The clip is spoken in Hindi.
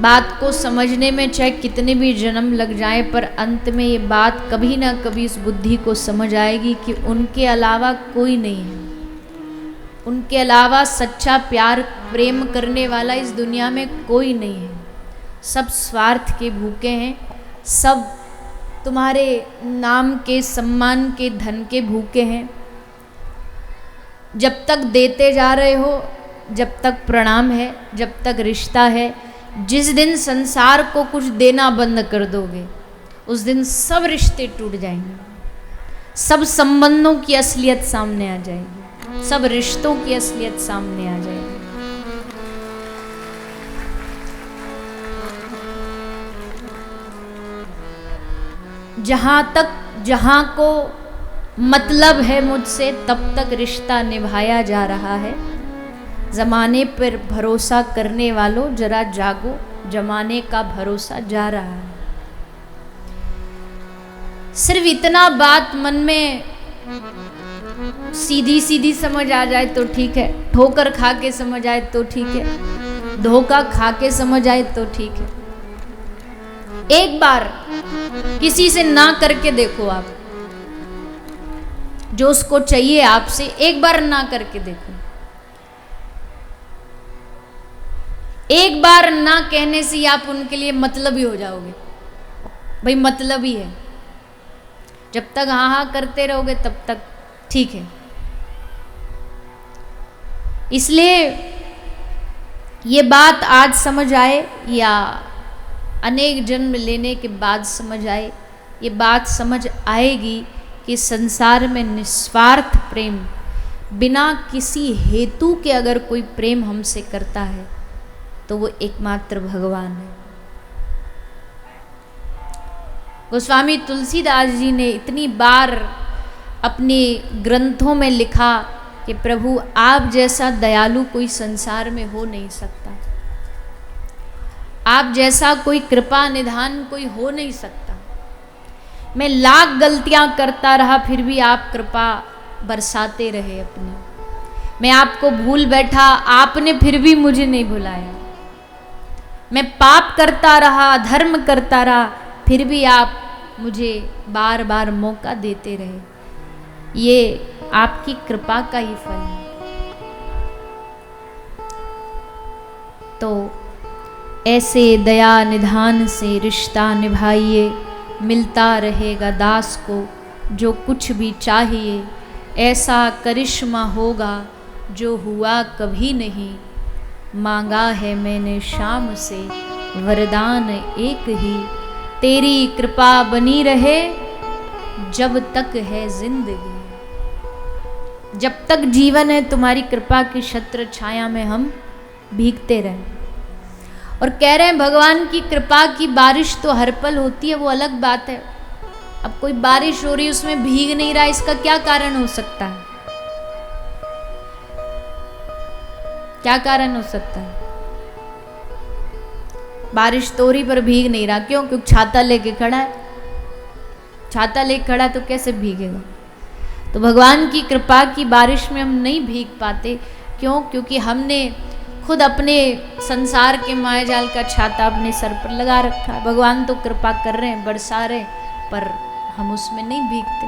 बात को समझने में चाहे कितने भी जन्म लग जाए, पर अंत में ये बात कभी ना कभी इस बुद्धि को समझ आएगी कि उनके अलावा कोई नहीं है, उनके अलावा सच्चा प्यार प्रेम करने वाला इस दुनिया में कोई नहीं है। सब स्वार्थ के भूखे हैं, सब तुम्हारे नाम के सम्मान के धन के भूखे हैं। जब तक देते जा रहे हो, जब तक प्रणाम है, जब तक रिश्ता है, जिस दिन संसार को कुछ देना बंद कर दोगे उस दिन सब रिश्ते टूट जाएंगे, सब संबंधों की असलियत सामने आ जाएगी, सब रिश्तों की असलियत सामने आ जाएगी। जहां को मतलब है मुझसे तब तक रिश्ता निभाया जा रहा है। जमाने पर भरोसा करने वालों जरा जागो, जमाने का भरोसा जा रहा है। सिर्फ इतना बात मन में सीधी सीधी समझ आ जाए तो ठीक है, ठोकर खा के समझ आए तो ठीक है, धोखा खा के समझ आए तो ठीक है। एक बार किसी से ना करके देखो, आप जो उसको चाहिए आपसे एक बार ना करके देखो। एक बार ना कहने से आप उनके लिए मतलबी हो जाओगे। भाई मतलब ही है, जब तक हाँ हाँ करते रहोगे तब तक ठीक है। इसलिए ये बात आज समझ आए या अनेक जन्म लेने के बाद समझ आए, ये बात समझ आएगी कि संसार में निस्वार्थ प्रेम, बिना किसी हेतु के अगर कोई प्रेम हमसे करता है तो वो एकमात्र भगवान है। गोस्वामी तुलसीदास जी ने इतनी बार अपने ग्रंथों में लिखा कि प्रभु आप जैसा दयालु कोई संसार में हो नहीं सकता, आप जैसा कोई कृपा निधान कोई हो नहीं सकता। मैं लाख गलतियां करता रहा फिर भी आप कृपा बरसाते रहे अपनी। मैं आपको भूल बैठा, आपने फिर भी मुझे नहीं भुलाया। मैं पाप करता रहा, धर्म करता रहा, फिर भी आप मुझे बार बार मौका देते रहे। ये आपकी कृपा का ही फल है। तो ऐसे दया निधान से रिश्ता निभाइए, मिलता रहेगा दास को जो कुछ भी चाहिए। ऐसा करिश्मा होगा जो हुआ कभी नहीं, मांगा है मैंने शाम से वरदान एक ही। तेरी कृपा बनी रहे जब तक है जिंदगी। जब तक जीवन है तुम्हारी कृपा की छत्र छाया में हम भीगते रहें। और कह रहे हैं भगवान की कृपा की बारिश तो हर पल होती है, वो अलग बात है। अब कोई बारिश हो रही है उसमें भीग नहीं रहा, इसका क्या कारण हो सकता है? क्या कारण हो सकता है? बारिश तो हो रही पर भीग नहीं रहा, क्यों? क्योंकि छाता लेके खड़ा है। छाता लेके खड़ा तो कैसे भीगेगा? तो भगवान की कृपा की बारिश में हम नहीं भीग पाते। क्यों? क्योंकि हमने खुद अपने संसार के मायाजाल का छाता अपने सर पर लगा रखा है। भगवान तो कृपा कर रहे हैं, बरसा रहे हैं, पर हम उसमें नहीं भीगते।